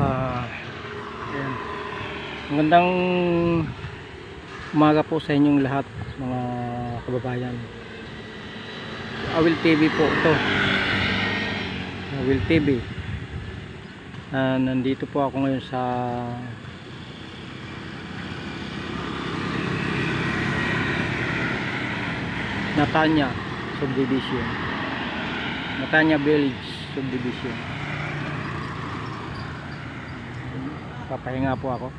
Ayan. Magandang umaga po sa inyong lahat mga kababayan. Awil TV po ito. Awil TV. Nandito po ako ngayon sa Natanya Subdivision. Natanya Village Subdivision. Papahinga po ako.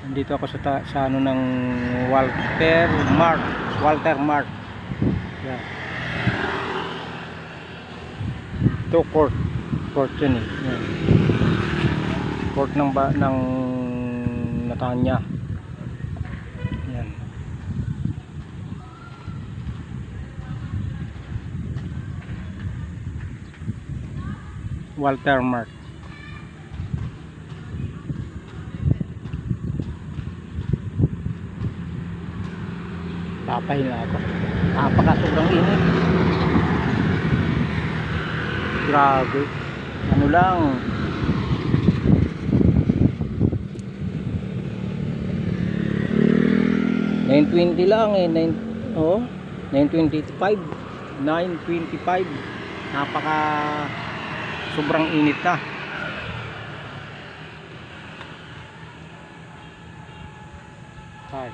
Nandito ako sa ano ng Walter Mart. Yeah. Ito court yun eh. Yeah. Court ng Natanya. Yan. Walter Mart. Papahinga ako. Sobrang init. Grabe. Ano lang. $9.20 lang eh. 9.25. 9.25. Sobrang init na. Hi.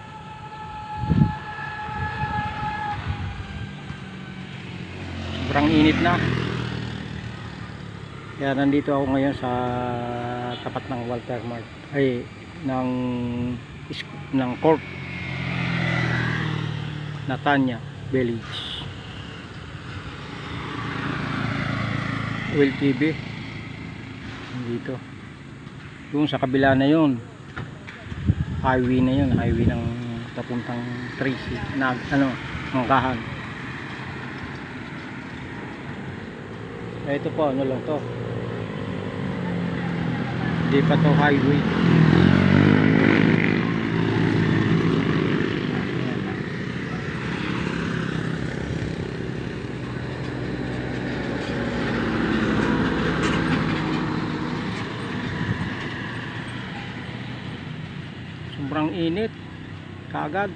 Sobrang init na. Kaya nandito ako ngayon sa tapat ng Walter Mart. Ay, ng court. Natanya Village. Awil TV. Nandito. Yung sa kabila na yun. Highway na yun. Highway ng papuntang Tracy. Mangkahan. Ito po, ano lang to. Hindi pa to highway. Sobrang init. Kagad.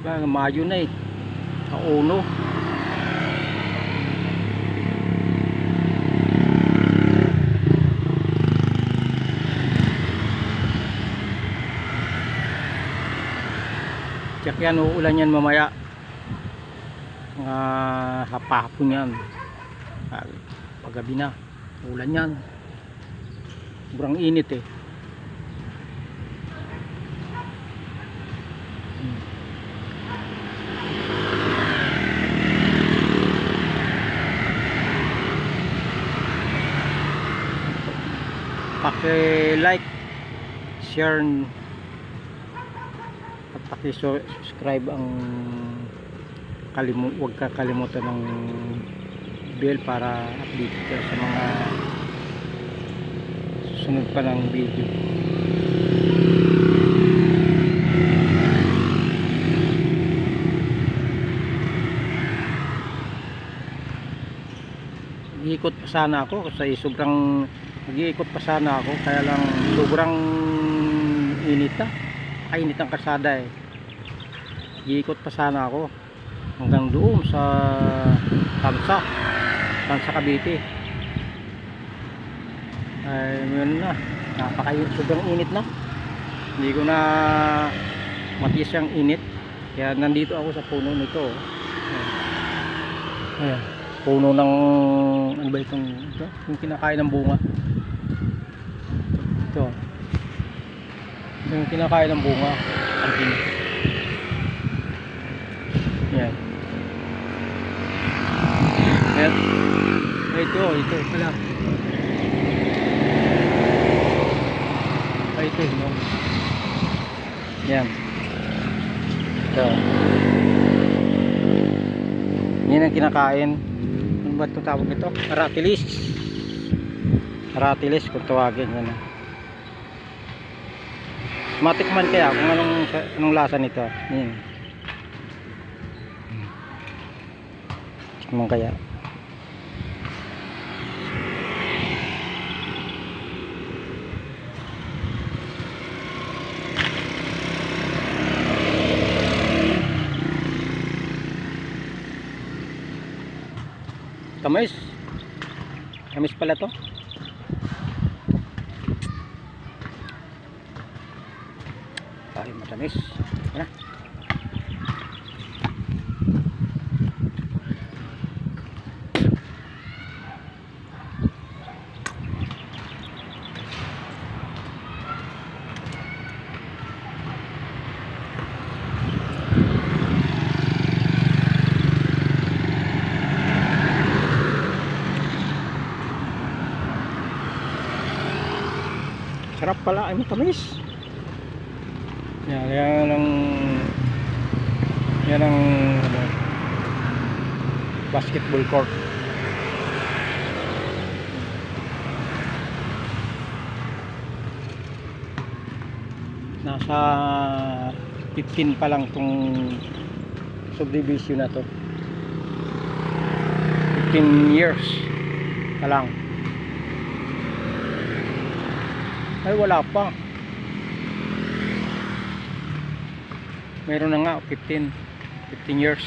Mayo na eh. Kauno. Check yan, uulan yan mamaya. Hapahapon yan. Paggabi na, uulan yan. Sobrang init eh. Paki-like, share, at paki-subscribe ang huwag kakalimutan ng bell para update ka sa mga susunod pa ng video. Iikot pa sana ako kasi mag-iikot pa sana ako, kaya lang sobrang init na. Init ang kalsada eh. Iikot pa sana ako hanggang doon sa Tansa Cavite. Ay yun na, sobrang init na. Hindi ko na matiis yung init, kaya nandito ako sa puno nito. Ayan, puno ng ano ba itong yung kinakain ng bunga. Ito yung kinakain ng bunga. Yan. Yan. Ito pala. Ito no. Yan. Ito. Yan ang kinakain. Ano ba ito tawag ito? Aratilis kung tawagin yan. Matikman kaya kung anong lasa nito. Yan. Tikman kaya. Matamis. Tamis pala to. Ay, matamis. Ano? Sarap pala, ay matamis. Yan ang ano, basketball court. Nasa 15 pa lang tong subdivision na to. 15 years pa lang. Ay wala pa. Meron na nga 15 years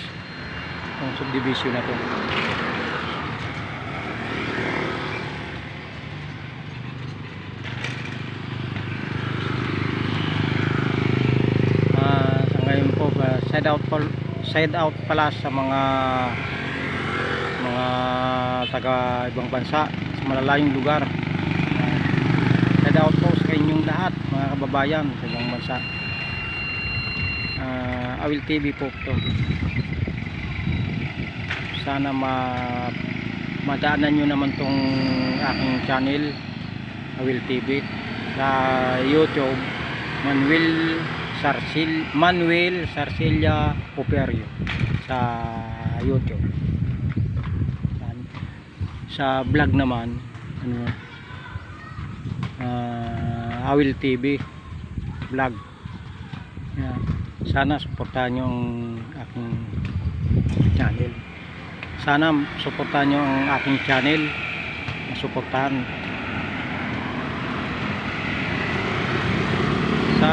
ang subdivision na to. Sa ngayon po side out pala sa mga taga ibang bansa sa malalayong lugar. Side out po sa inyong lahat mga kababayan sa ibang bansa. Awil TV po to. Sana madaanan nyo naman tong aking channel Awil TV sa YouTube. Manuel Sarcilla Operio sa YouTube. Sa vlog naman Awil TV vlog. Yan. Sana suportahan nyo ang aking channel. Sana suportahan nyo ang aking channel. Suportahan sa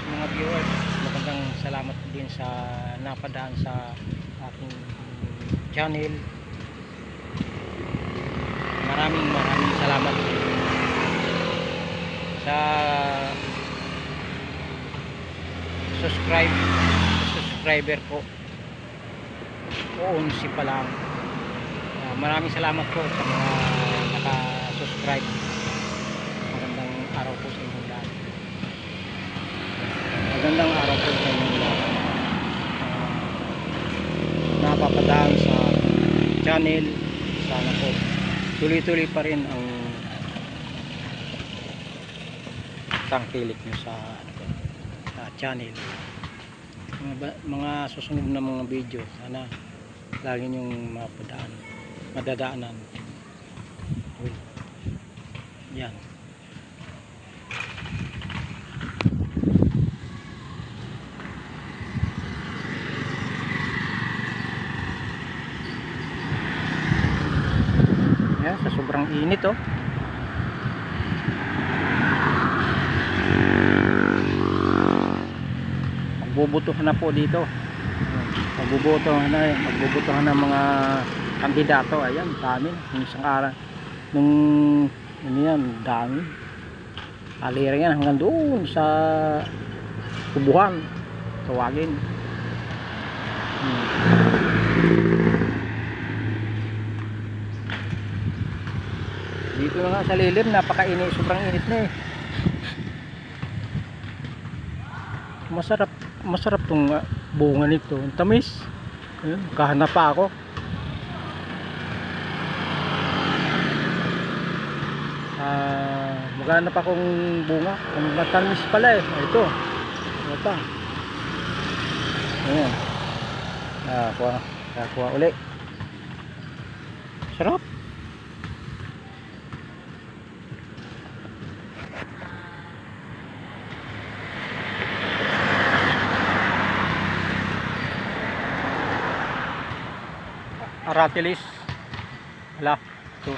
mga viewers, magandang salamat din sa napadaan sa aking channel. Maraming salamat sa subscriber ko. Si pa lang. Maraming salamat po sa mga naka-subscribe. Magandang araw po sa inyong lahat. Magandang araw po sa inyong lahat. Napapadaan sa channel. Sana po tuloy-tuloy pa rin ang tangkilik nyo sa channel. Mga susunod na mga video, sana lagi nyong madadaanan. Yan. Yan, sa sobrang init oh. Magbubutuhan na po dito. Magbubutuhan ng mga kandidato. Ayan, dami. Yung isang araw nung dami. Alira yan hanggang doon sa kubuhan. Tawagin. Dito na nga sa lilim, napakainit, sobrang init na eh. Masarap tong bunga nito, tamis. Ayun, kahanap pa ako. Maghanap akong bunga, ang matamis pala eh. Ito, ano pa? Ayan. Kuha uli. Sarap. aratilis. Wala. Ito.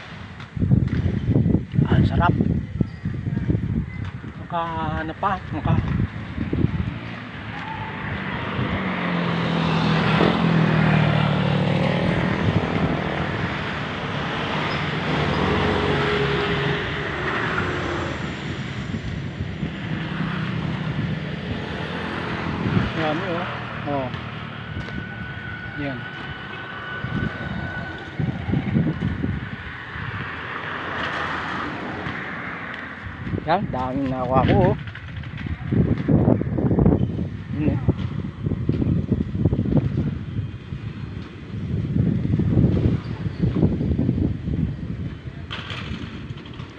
Ang sarap. Ano pa? Yan, oh. Yan. Yan, daming nakuha ko, oh. Yun, eh.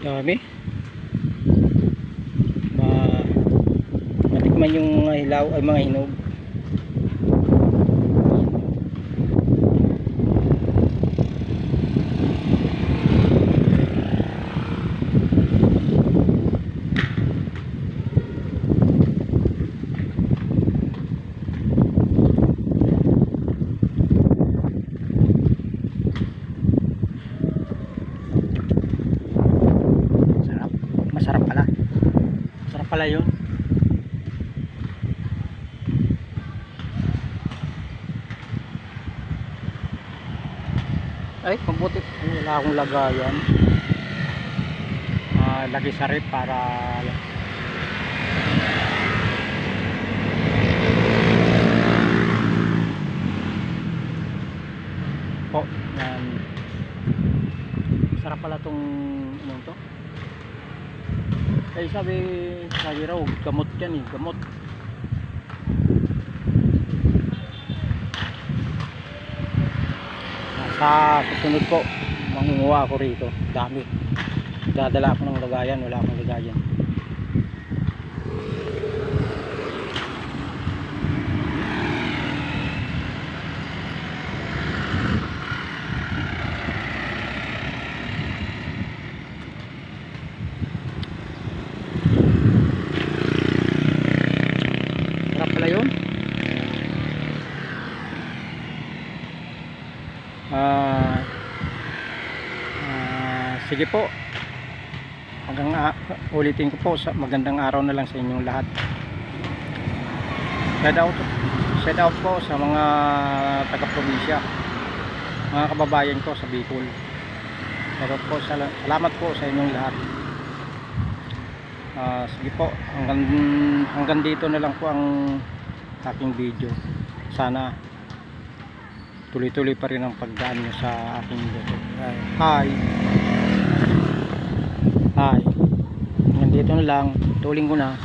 Dami. Matikman yung mga hilaw ay mga hinog. Masarap pala yun. Ay, mabuti wala akong lagayan. Lagay sa rep para po. Yan. Sarap pala tong ano to. Ay, sabi raw gamot yan, gamot. Sa susunod ko mangunguha ako rito, dami. Dadala ako ng lagayan, wala akong lagayan. Sarap pala yun. Sige po, ulitin ko po, magandang araw na lang sa inyong lahat. Shout out po sa mga taga-probinsya, mga kababayan ko sa Bicol. Salamat po sa inyong lahat. Sige po, hanggang dito na lang po ang aking video. Sana tuloy-tuloy pa rin ang pagdaan nyo sa aking video. Hi. Hanggang dito na lang. Tuling ko na.